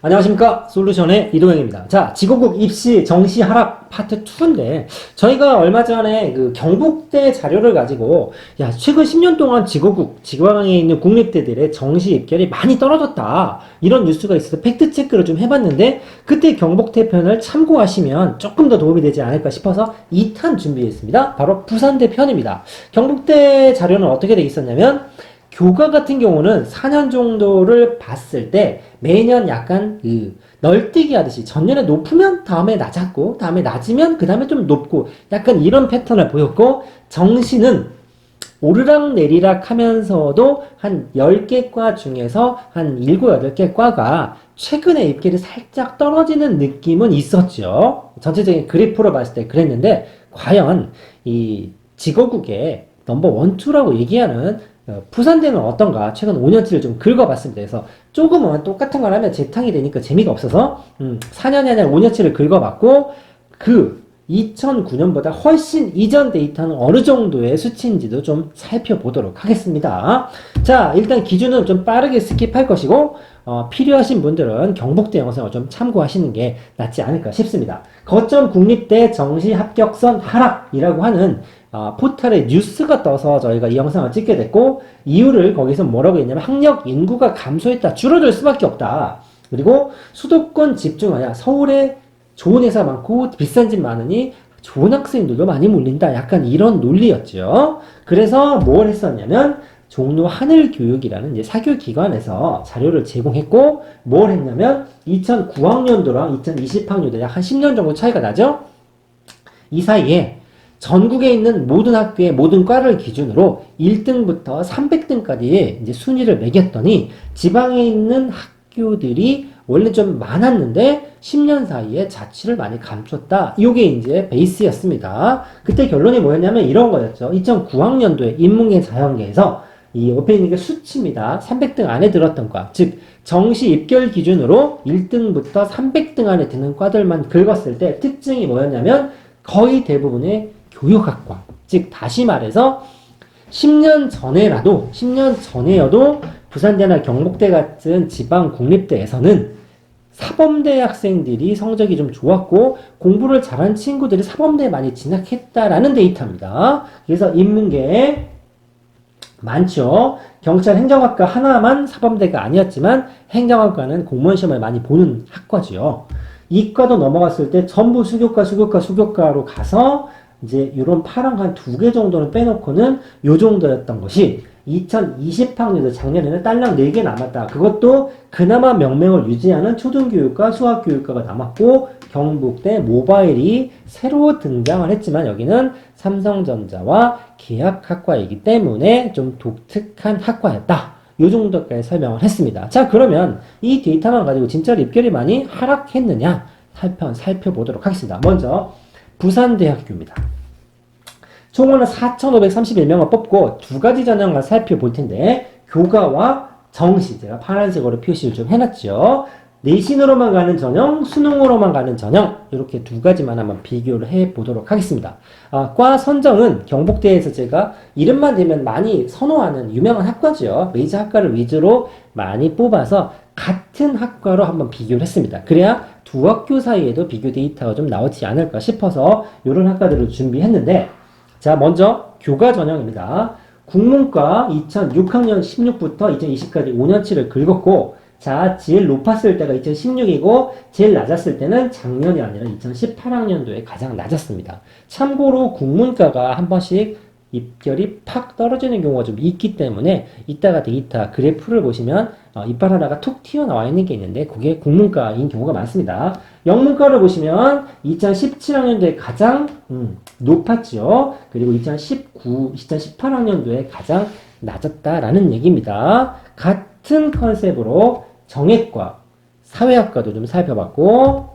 안녕하십니까, 솔루션의 이동영입니다. 자, 지고국 입시 정시 하락 파트 2인데 저희가 얼마 전에 그 경북대 자료를 가지고 최근 10년 동안 지방에 있는 국립대들의 정시 입결이 많이 떨어졌다, 이런 뉴스가 있어서 팩트 체크를 좀 해봤는데, 그때 경북대 편을 참고하시면 조금 더 도움이 되지 않을까 싶어서 2탄 준비했습니다. 바로 부산대 편입니다. 경북대 자료는 어떻게 돼 있었냐면, 교과 같은 경우는 4년 정도를 봤을 때 매년 약간 널뛰기 하듯이 전년에 높으면 다음에 낮았고, 다음에 낮으면 그 다음에 좀 높고, 약간 이런 패턴을 보였고, 정시는 오르락 내리락 하면서도 한 10개 과 중에서 한 7, 8개 과가 최근에 입결이 살짝 떨어지는 느낌은 있었죠. 전체적인 그래프로 봤을 때 그랬는데, 과연 이 직어국의 넘버 1, 2라고 얘기하는 부산대는 어떤가 최근 5년치를 좀 긁어봤습니다. 그래서 조금은 똑같은 걸 하면 재탕이 되니까 재미가 없어서 4년이 아니라 5년치를 긁어봤고, 그 2009년보다 훨씬 이전 데이터는 어느 정도의 수치인지도 좀 살펴보도록 하겠습니다. 자, 일단 기준은 좀 빠르게 스킵할 것이고, 필요하신 분들은 경북대 영상을 좀 참고하시는 게 낫지 않을까 싶습니다. 거점 국립대 정시 합격선 하락이라고 하는 포털에 뉴스가 떠서 저희가 이 영상을 찍게 됐고, 이유를 거기서 뭐라고 했냐면, 학력 인구가 감소했다, 줄어들 수밖에 없다, 그리고 수도권 집중하냐, 서울에 좋은 회사 많고 비싼 집 많으니 좋은 학생들도 많이 몰린다, 약간 이런 논리였죠. 그래서 뭘 했었냐면, 종로 하늘교육이라는 이제 사교기관에서 자료를 제공했고, 뭘 했냐면 2009학년도랑 2020학년도 약 한 10년 정도 차이가 나죠. 이 사이에 전국에 있는 모든 학교의 모든 과를 기준으로 1등부터 300등까지의 이제 순위를 매겼더니, 지방에 있는 학교들이 원래 좀 많았는데 10년 사이에 자취를 많이 감췄다, 이게 이제 베이스였습니다. 그때 결론이 뭐였냐면 이런 거였죠. 2009학년도에 인문계 자연계에서 이 옆에 있는 게 수치입니다. 300등 안에 들었던 과, 즉 정시 입결 기준으로 1등부터 300등 안에 드는 과들만 긁었을 때 특징이 뭐였냐면, 거의 대부분의 교육학과, 즉 다시 말해서 10년 전에여도 부산대나 경북대 같은 지방 국립대에서는 사범대 학생들이 성적이 좀 좋았고 공부를 잘한 친구들이 사범대에 많이 진학했다라는 데이터입니다. 그래서 인문계에 많죠. 경찰 행정학과 하나만 사범대가 아니었지만, 행정학과는 공무원 시험을 많이 보는 학과죠. 이과도 넘어갔을 때 전부 수교과로 가서 이제 이런 파랑 한 2개 정도는 빼놓고는 요 정도였던 것이, 2020학년도 작년에는 딸랑 4개 남았다. 그것도 그나마 명명을 유지하는 초등교육과 수학교육과가 남았고, 경북대 모바일이 새로 등장을 했지만 여기는 삼성전자와 계약학과이기 때문에 좀 독특한 학과였다, 요 정도까지 설명을 했습니다. 자, 그러면 이 데이터만 가지고 진짜로 입결이 많이 하락했느냐 살펴보도록 하겠습니다. 먼저 부산대학교입니다. 총원은 4,531명을 뽑고 2가지 전형을 살펴볼 텐데, 교과와 정시, 제가 파란색으로 표시를 좀 해놨죠. 내신으로만 가는 전형, 수능으로만 가는 전형, 이렇게 2가지만 한번 비교를 해보도록 하겠습니다. 과 선정은 경북대에서 제가 이름만 대면 많이 선호하는 유명한 학과죠. 메이저 학과를 위주로 많이 뽑아서 같은 학과로 한번 비교를 했습니다. 그래야 두 학교 사이에도 비교 데이터가 좀 나오지 않을까 싶어서 이런 학과들을 준비했는데, 자, 먼저 교과 전형입니다. 국문과 2006학년 16부터 2020까지 5년치를 긁었고, 자, 제일 높았을 때가 2016이고 제일 낮았을 때는 작년이 아니라 2018학년도에 가장 낮았습니다. 참고로 국문과가 한 번씩 입결이 팍 떨어지는 경우가 좀 있기 때문에, 이따가 데이터 그래프를 보시면 이빨 하나가 툭 튀어나와 있는 게 있는데 그게 국문과인 경우가 많습니다. 영문과를 보시면 2017학년도에 가장 높았죠. 그리고 2018학년도에 가장 낮았다라는 얘기입니다. 같은 컨셉으로 정외과, 사회학과도 좀 살펴봤고,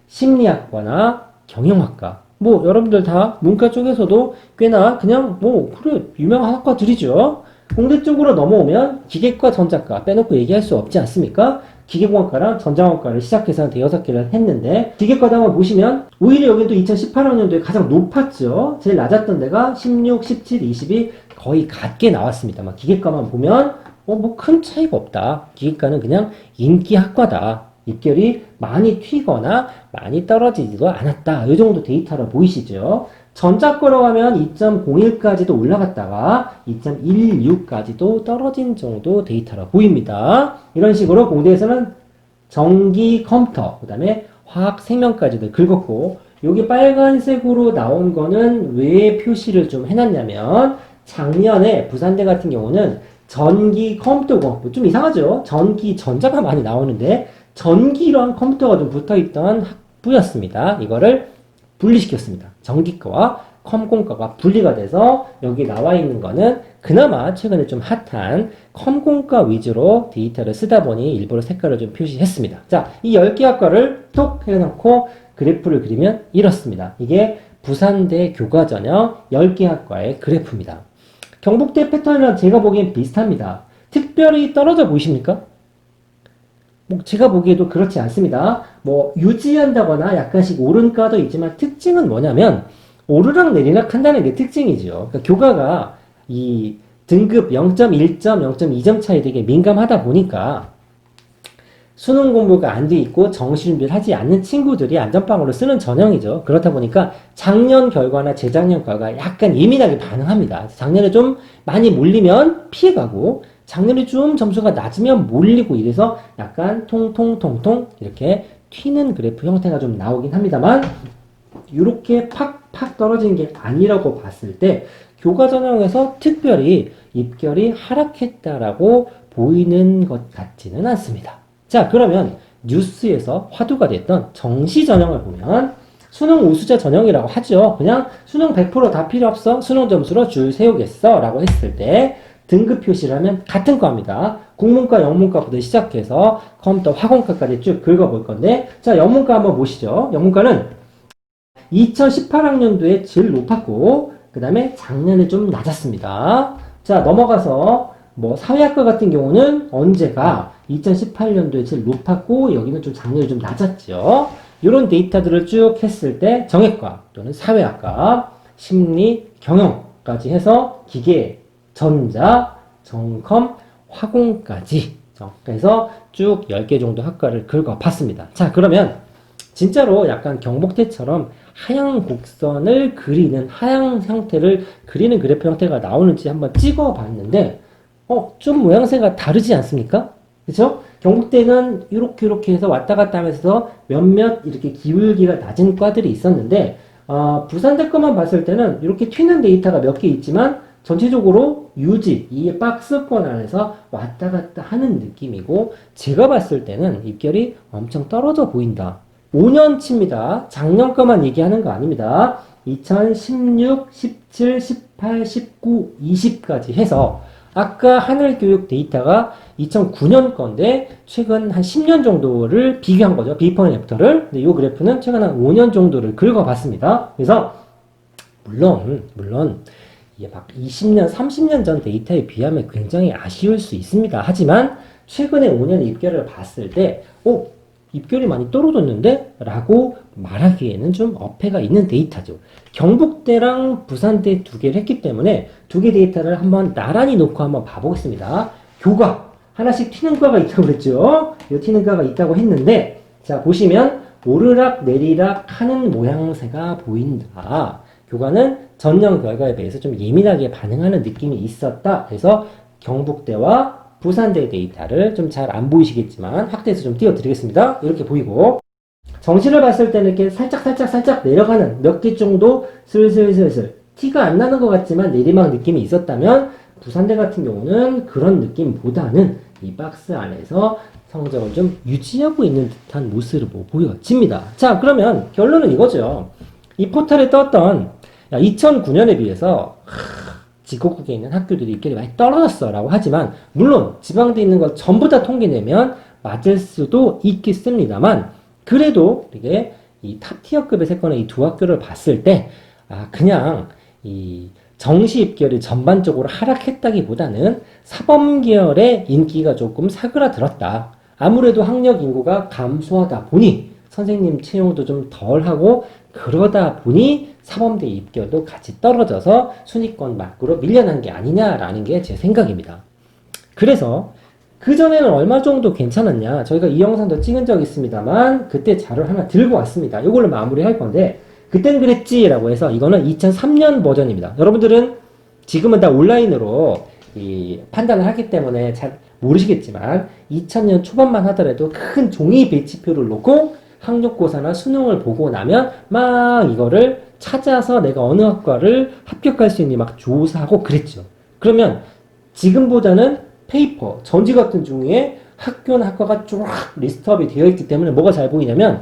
심리학과나 경영학과, 뭐 여러분들 다 문과 쪽에서도 꽤나 그냥 그래 유명한 학과들이죠. 공대 쪽으로 넘어오면 기계과, 전자과 빼놓고 얘기할 수 없지 않습니까? 기계공학과랑 전자공학과를 시작해서 6개를 했는데, 기계과도 한번 보시면 오히려 여긴 또 2018학년도에 가장 높았죠. 제일 낮았던 데가 16, 17, 22 거의 같게 나왔습니다. 기계과만 보면 뭐 큰 차이가 없다, 기계과는 그냥 인기 학과다, 입결이 많이 튀거나 많이 떨어지지도 않았다. 이 정도 데이터로 보이시죠? 전자 거로 하면 2.01까지도 올라갔다가 2.16까지도 떨어진 정도 데이터로 보입니다. 이런 식으로 공대에서는 전기 컴퓨터, 그 다음에 화학 생명까지도 긁었고, 여기 빨간색으로 나온 거는 왜 표시를 좀 해놨냐면, 작년에 부산대 같은 경우는 전기 컴퓨터고, 좀 이상하죠? 전기 전자가 많이 나오는데, 전기랑 컴퓨터가 좀 붙어있던 학부였습니다. 이거를 분리시켰습니다. 전기과와 컴공과가 분리가 돼서 여기 나와 있는 거는 그나마 최근에 좀 핫한 컴공과 위주로 데이터를 쓰다 보니 일부러 색깔을 좀 표시했습니다. 자, 이 10개 학과를 톡 해놓고 그래프를 그리면 이렇습니다. 이게 부산대 교과전형 10개 학과의 그래프입니다. 경북대 패턴이랑 제가 보기엔 비슷합니다. 특별히 떨어져 보이십니까? 제가 보기에도 그렇지 않습니다. 유지한다거나 약간씩 오른가도 있지만 특징은 뭐냐면 오르락 내리락 한다는 게 특징이죠. 그러니까 교과가 이 등급 0.1점, 0.2점 차이 되게 민감하다 보니까 수능 공부가 안 돼 있고 정시준비를 하지 않는 친구들이 안전빵으로 쓰는 전형이죠. 그렇다 보니까 작년 결과나 재작년 결과가 약간 예민하게 반응합니다. 작년에 좀 많이 몰리면 피해가고 작년에 좀 점수가 낮으면 몰리고 이래서 약간 통통통통 이렇게 튀는 그래프 형태가 좀 나오긴 합니다만 이렇게 팍팍 떨어진 게 아니라고 봤을 때 교과 전형에서 특별히 입결이 하락했다라고 보이는 것 같지는 않습니다. 자, 그러면 뉴스에서 화두가 됐던 정시 전형을 보면 수능 우수자 전형이라고 하죠. 그냥 수능 100% 다 필요 없어. 수능 점수로 줄 세우겠어. 라고 했을 때 등급 표시를 하면 같은 과입니다. 국문과, 영문과부터 시작해서 컴퓨터, 화공과까지 쭉 긁어볼 건데 자, 영문과 한번 보시죠. 영문과는 2018학년도에 제일 높았고 그 다음에 작년에 좀 낮았습니다. 자, 넘어가서 사회학과 같은 경우는 언제가 2018년도에 제일 높았고 여기는 좀 작년에 좀 낮았죠. 이런 데이터들을 쭉 했을 때 정액과 또는 사회학과, 심리, 경영까지 해서 기계, 전자, 정컴, 화공까지 그래서 쭉 10개 정도 학과를 긁어봤습니다. 자, 그러면 진짜로 약간 경복대처럼 하향 곡선을 그리는 하향 형태를 그리는 그래프 형태가 나오는지 한번 찍어봤는데 좀 모양새가 다르지 않습니까? 그렇죠? 경북대는 이렇게 해서 왔다 갔다 하면서 몇몇 이렇게 기울기가 낮은 과들이 있었는데 부산대 것만 봤을 때는 이렇게 튀는 데이터가 몇 개 있지만 전체적으로 유지, 이 박스권 안에서 왔다 갔다 하는 느낌이고 제가 봤을 때는 입결이 엄청 떨어져 보인다. 5년치입니다. 작년 거만 얘기하는 거 아닙니다. 2016, 17, 18, 19, 20까지 해서 아까 하늘교육 데이터가 2009년 건데 최근 한 10년 정도를 비교한 거죠. 비포 앤 애프터를. 근데 이 그래프는 최근 한 5년 정도를 긁어봤습니다. 그래서 물론 이게 막 20년, 30년 전 데이터에 비하면 굉장히 아쉬울 수 있습니다. 하지만 최근에 5년 입결을 봤을 때 입결이 많이 떨어졌는데? 라고 말하기에는 좀 어폐가 있는 데이터죠. 경북대랑 부산대 두 개를 했기 때문에 두 개 데이터를 한번 나란히 놓고 한번 봐보겠습니다. 교과 하나씩 튀는 과가 있다고 그랬죠. 이 튀는 과가 있다고 했는데 자, 보시면 오르락 내리락 하는 모양새가 보인다. 교과는 전년 결과에 비해서 좀 예민하게 반응하는 느낌이 있었다. 그래서 경북대와 부산대 데이터를 좀 잘 안 보이시겠지만 확대해서 좀 띄워드리겠습니다. 이렇게 보이고 정시를 봤을 때는 이렇게 살짝 내려가는 몇 개 정도 슬슬 티가 안 나는 것 같지만 내리막 느낌이 있었다면 부산대 같은 경우는 그런 느낌보다는 이 박스 안에서 성적을 좀 유지하고 있는 듯한 모습으로 보여집니다. 자, 그러면 결론은 이거죠. 이 포털에 떴던 2009년에 비해서 지역국에 있는 학교들이 입결이 많이 떨어졌어 라고 하지만 물론 지방대에 있는 걸 전부 다 통계내면 맞을 수도 있겠습니다만 그래도 이게 이 탑티어급의 세권의 이 두 학교를 봤을 때 그냥 이 정시 입결이 전반적으로 하락했다기보다는 사범계열의 인기가 조금 사그라들었다. 아무래도 학력 인구가 감소하다 보니 선생님 채용도 좀 덜하고 그러다 보니 사범대 입결도 같이 떨어져서 순위권 밖으로 밀려난 게 아니냐라는 게 제 생각입니다. 그래서 그전에는 얼마 정도 괜찮았냐? 저희가 이 영상도 찍은 적 있습니다만, 그때 자료를 하나 들고 왔습니다. 이걸로 마무리 할 건데, 그땐 그랬지라고 해서 이거는 2003년 버전입니다. 여러분들은 지금은 다 온라인으로 이 판단을 하기 때문에 잘 모르시겠지만, 2000년 초반만 하더라도 큰 종이 배치표를 놓고 학력고사나 수능을 보고 나면 막 이거를 찾아서 내가 어느 학과를 합격할 수 있는지 막 조사하고 그랬죠. 그러면 지금보다는 페이퍼, 전지 같은 종이에 학교나 학과가 쫙 리스트업이 되어 있기 때문에 뭐가 잘 보이냐면,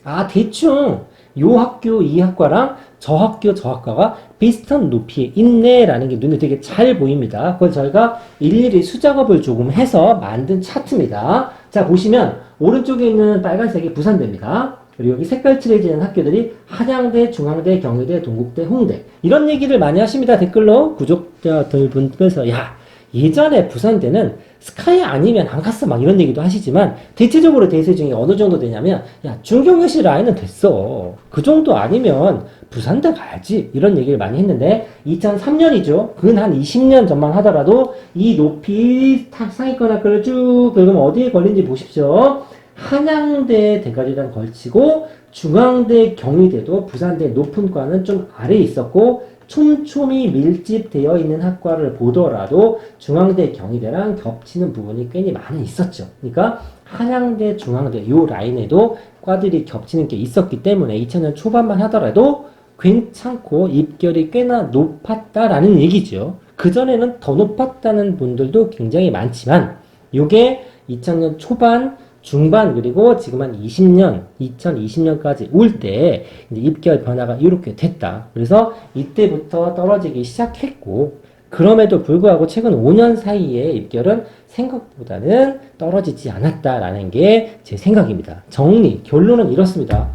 아, 대충 요 학교, 이 학과랑 저 학교, 저 학과가 비슷한 높이에 있네라는 게 눈에 되게 잘 보입니다. 그걸 저희가 일일이 수작업을 조금 해서 만든 차트입니다. 자, 보시면 오른쪽에 있는 빨간색이 부산대입니다. 그리고 여기 색깔 칠해지는 학교들이 한양대, 중앙대, 경희대, 동국대, 홍대. 이런 얘기를 많이 하십니다. 댓글로 구독자들 분께서 야, 예전에 부산대는 스카이 아니면 안 갔어 막 이런 얘기도 하시지만 대체적으로 대세 중에 어느 정도 되냐면 야, 중경외시 라인은 됐어. 그 정도 아니면 부산대 가야지 이런 얘기를 많이 했는데 2003년이죠. 근 한 20년 전만 하더라도 이 높이 상위권 학교를 쭉 긁으면 어디에 걸린지 보십시오. 한양대 대가리랑 걸치고 중앙대 경희대도 부산대 높은 과는 좀 아래에 있었고 촘촘히 밀집되어 있는 학과를 보더라도 중앙대 경희대랑 겹치는 부분이 꽤 많이 있었죠. 그러니까 한양대 중앙대 요 라인에도 과들이 겹치는 게 있었기 때문에 2000년 초반만 하더라도 괜찮고 입결이 꽤나 높았다라는 얘기죠. 그전에는 더 높았다는 분들도 굉장히 많지만 요게 2000년 초반 중반 그리고 지금 한 20년, 2020년까지 올 때 입결 변화가 이렇게 됐다. 그래서 이때부터 떨어지기 시작했고 그럼에도 불구하고 최근 5년 사이에 입결은 생각보다는 떨어지지 않았다라는 게 제 생각입니다. 정리, 결론은 이렇습니다.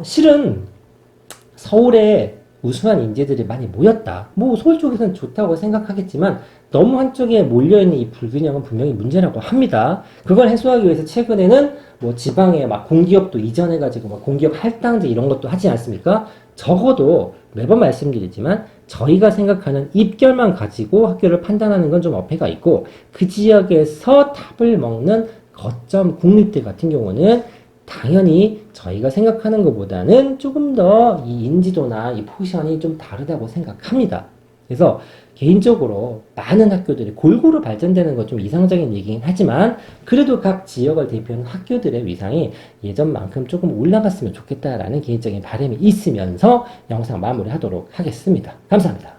실은 서울에 우수한 인재들이 많이 모였다. 뭐 서울 쪽에서는 좋다고 생각하겠지만 너무 한쪽에 몰려있는 이 불균형은 분명히 문제라고 합니다. 그걸 해소하기 위해서 최근에는 뭐 지방에 막 공기업도 이전해가지고 막 공기업 할당제 이런 것도 하지 않습니까? 적어도 매번 말씀드리지만 저희가 생각하는 입결만 가지고 학교를 판단하는 건 좀 어폐가 있고 그 지역에서 탑을 먹는 거점 국립대 같은 경우는 당연히 저희가 생각하는 것보다는 조금 더 이 인지도나 이 포지션이 좀 다르다고 생각합니다. 그래서 개인적으로 많은 학교들이 골고루 발전되는 건 좀 이상적인 얘기긴 하지만 그래도 각 지역을 대표하는 학교들의 위상이 예전만큼 조금 올라갔으면 좋겠다라는 개인적인 바람이 있으면서 영상 마무리하도록 하겠습니다. 감사합니다.